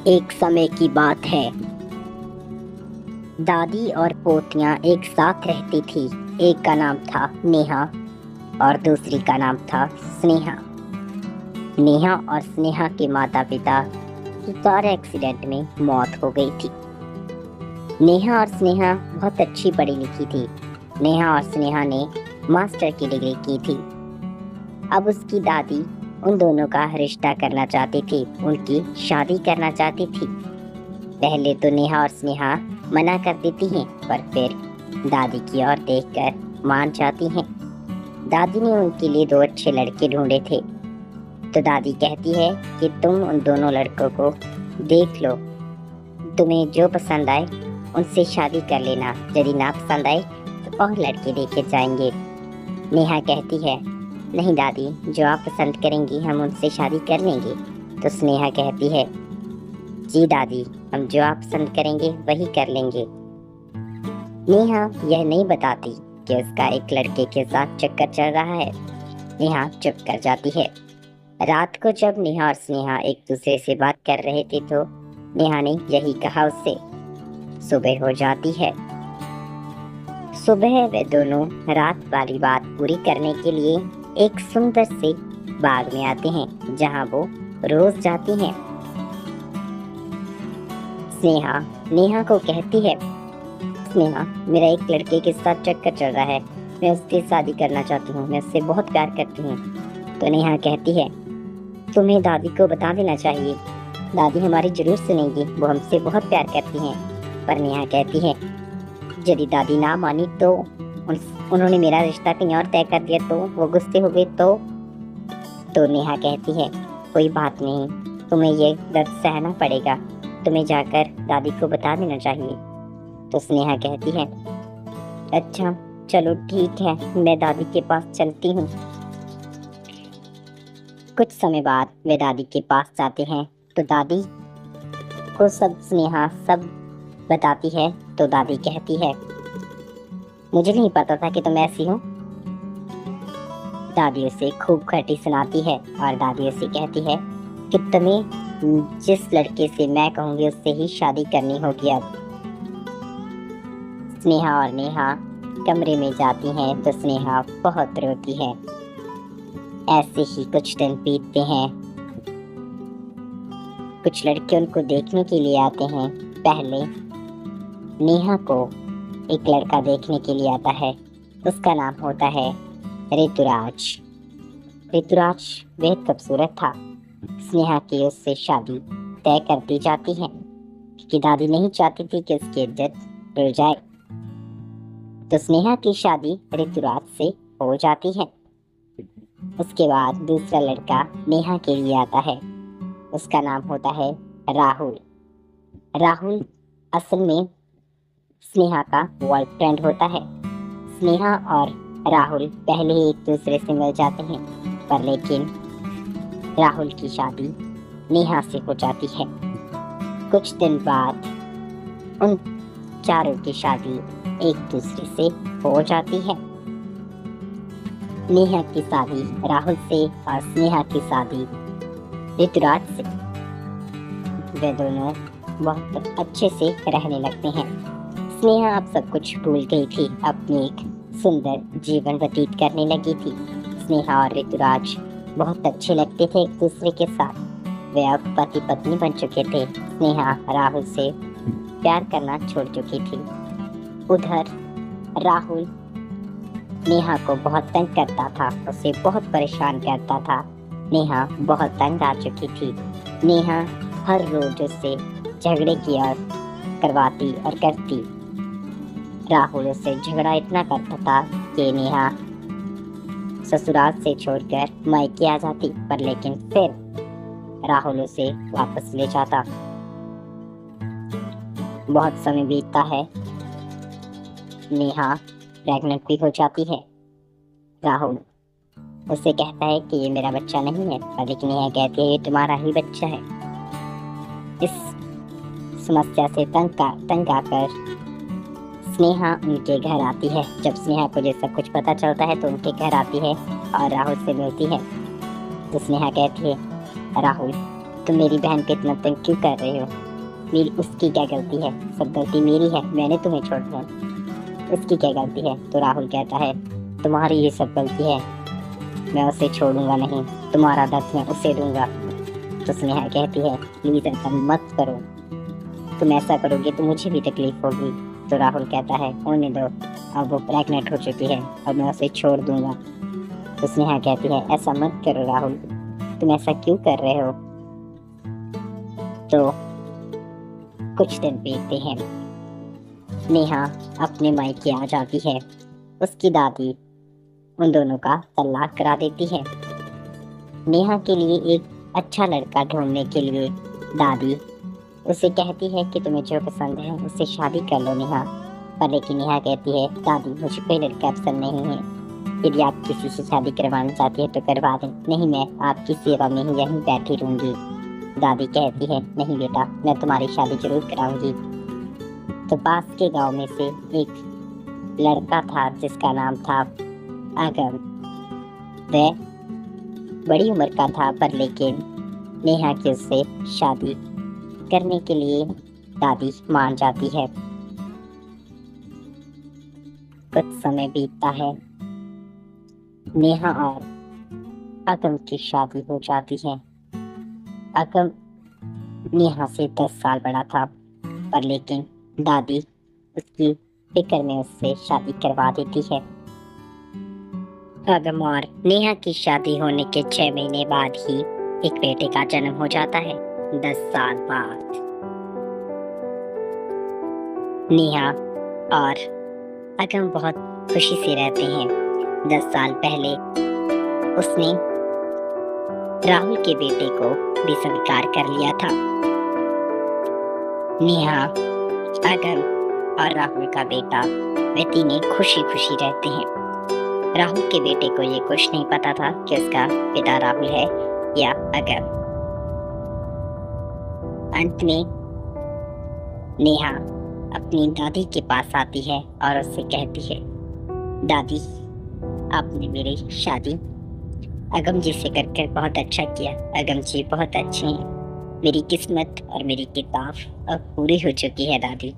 एक समय की बात है। दादी और पोतियां एक साथ रहती थी। एक का नाम था नेहा और दूसरी का नाम था स्नेहा। नेहा और स्नेहा के माता पिता की कार एक्सीडेंट में मौत हो गई थी। नेहा और स्नेहा बहुत अच्छी पढ़ी लिखी थी। नेहा और स्नेहा ने मास्टर की डिग्री की थी। अब उसकी दादी उन दोनों का रिश्ता करना चाहती थी, उनकी शादी करना चाहती थी। पहले तो नेहा और स्नेहा मना कर देती हैं, पर फिर दादी की ओर देखकर मान जाती हैं। दादी ने उनके लिए दो अच्छे लड़के ढूंढे थे, तो दादी कहती है कि तुम उन दोनों लड़कों को देख लो, तुम्हें जो पसंद आए उनसे शादी कर लेना, यदि ना पसंद आए तो और लड़के देखे जाएंगे। नेहा कहती है, नहीं दादी, जो आप पसंद करेंगी हम उनसे शादी कर लेंगे। तो स्नेहा कहती है, जी दादी, हम जो आप पसंद करेंगे वही कर लेंगे। नेहा यह नहीं बताती कि उसका एक लड़के के साथ चक्कर चल रहा है। नेहा चुप कर जाती है। रात को जब नेहा और स्नेहा एक दूसरे से बात कर रहे थे तो नेहा ने यही कहा उससे। सुबह हो जाती है। सुबह वे दोनों रात वाली बात पूरी करने के लिए एक सुंदर से बाग में आते हैं, जहां वो रोज जाती हैं। स्नेहा नेहा को कहती है, स्नेहा, मेरा एक लड़के के साथ चक्कर चल रहा है, मैं उससे शादी करना चाहती हूँ, मैं उससे बहुत प्यार करती हूँ। तो नेहा कहती है, तुम्हें दादी को बता देना चाहिए, दादी हमारी जरूर सुनेगी, वो हमसे बहुत प्यार करती हैं। पर नेहा कहती है, यदि दादी ना मानी तो उन्होंने मेरा रिश्ता कहीं और तय कर दिया तो वो गुस्से हो गए तो नेहा कहती है, कोई बात नहीं, तुम्हें ये दर्द सहना पड़ेगा, तुम्हें जाकर दादी को बता देना चाहिए। तो स्नेहा कहती है, अच्छा चलो ठीक है, मैं दादी के पास चलती हूँ। कुछ समय बाद वे दादी के पास जाते हैं तो दादी को स्नेहा सब बताती है। तो दादी कहती है, मुझे नहीं पता था कि तुम ऐसी हो। दादी उसे खूब खटी सुनाती है और दादी उसे कहती है कि तुम्हें जिस लड़के से मैं कहूँगी उससे ही शादी करनी होगी। अब स्नेहा और नेहा कमरे में जाती हैं तो स्नेहा बहुत रोती है। ऐसे ही कुछ दिन बीतते हैं। कुछ लड़के उनको देखने के लिए आते हैं। पहले नेहा को एक लड़का देखने के लिए आता है, उसका नाम होता है ऋतुराज। ऋतुराज बेहद खूबसूरत था। स्नेहा की उससे शादी तय कर दी जाती है क्योंकि दादी नहीं चाहती थी कि उसकी इज्जत रुल जाए। तो स्नेहा की शादी ऋतुराज से हो जाती है। उसके बाद दूसरा लड़का नेहा के लिए आता है, उसका नाम होता है राहुल। राहुल असल में स्नेहा का बॉयफ्रेंड होता है। स्नेहा और राहुल पहले ही एक दूसरे से मिल जाते हैं, पर लेकिन राहुल की शादी नेहा से हो जाती है। कुछ दिन बाद उन चारों की शादी एक दूसरे से हो जाती है। नेहा की शादी राहुल से और स्नेहा की शादी ऋतुराज से। वे दोनों बहुत अच्छे से रहने लगते हैं। स्नेहा अब सब कुछ भूल गई थी, अपनी एक सुंदर जीवन व्यतीत करने लगी थी। स्नेहा और ऋतुराज बहुत अच्छे लगते थे एक दूसरे के साथ। वे अब पति पत्नी बन चुके थे। स्नेहा राहुल से प्यार करना छोड़ चुकी थी। उधर राहुल नेहा को बहुत तंग करता था, उसे बहुत परेशान करता था। नेहा बहुत तंग आ चुकी थी। नेहा हर रोज उससे झगड़े की और करवाती और करती। राहुल उससे झगड़ा इतना करता था कि नेहा ससुराल से छोड़कर मायके आ जाती, पर लेकिन फिर राहुल उसे वापस ले जाता। बहुत समय बीतता है। नेहा प्रेग्नेंट भी हो जाती है। राहुल उसे कहता है कि ये मेरा बच्चा नहीं है, पर लेकिन नेहा कहती है ये तुम्हारा ही बच्चा है। इस समस्या से तंग आकर स्नेहा उनके घर आती है। जब स्नेहा को ये सब कुछ पता चलता है तो उनके घर आती है और राहुल से मिलती है। तो स्नेहा कहती है, राहुल तुम मेरी बहन पे इतना तंग क्यों कर रहे हो? मेरी उसकी क्या गलती है? सब गलती मेरी है, मैंने तुम्हें छोड़ दिया। उसकी क्या गलती है? तो राहुल कहता है तुम्हारी ये सब गलती है, मैं उसे छोड़ूंगा नहीं, तुम्हारा दर्द मैं उसे दूंगा। तो स्नेहा कहती है प्लीज ऐसा मत करो, तुम ऐसा करोगे तो मुझे भी तकलीफ होगी। तो राहुल कहता है होने दो, अब वो प्रेग्नेंट हो चुकी है, अब मैं उसे छोड़ दूंगा। तो स्नेहा कहती है ऐसा मत करो राहुल, तुम ऐसा क्यों कर रहे हो? तो कुछ दिन बीतते हैं। नेहा अपने मायके आ जाती है। उसकी दादी उन दोनों का तलाक करा देती है। नेहा के लिए एक अच्छा लड़का ढूंढने के लिए दादी उसे कहती है कि तुम्हें जो पसंद है उससे शादी कर लो नेहा। पर लेकिन नेहा कहती है दादी मुझे कोई लड़का पसंद नहीं है, यदि आप किसी से शादी करवाना चाहती है तो करवा दें, नहीं मैं आपकी सेवा में ही यहीं बैठी रहूंगी। दादी कहती है नहीं बेटा, मैं तुम्हारी शादी जरूर कराऊंगी। तो पास के गांव में से एक लड़का था जिसका नाम था अगम। वह बड़ी उम्र का था, पर लेकिन नेहा की उससे शादी करने के लिए दादी मान जाती है। कुछ समय बीतता है। नेहा और अगम की शादी हो जाती है। अगम नेहा से 10 साल बड़ा था, पर लेकिन दादी उसकी फिक्र में उससे शादी करवा देती है। अगम और नेहा की शादी होने के 6 महीने बाद ही एक बेटे का जन्म हो जाता है। 10 साल बाद नेहा और अगम बहुत खुशी से रहते हैं। 10 साल पहले उसने राहुल के बेटे को भी स्वीकार कर लिया था। नेहा, अगम और राहुल का बेटा वे तीनों खुशी खुशी रहते हैं। राहुल के बेटे को ये कुछ नहीं पता था कि उसका पिता राहुल है या अगम। अंत में नेहा अपनी दादी के पास आती है और उससे कहती है दादी आपने मेरी शादी अगम जी से कर बहुत अच्छा किया। अगम जी बहुत अच्छे हैं, मेरी किस्मत और मेरी किताब अब पूरी हो चुकी है दादी।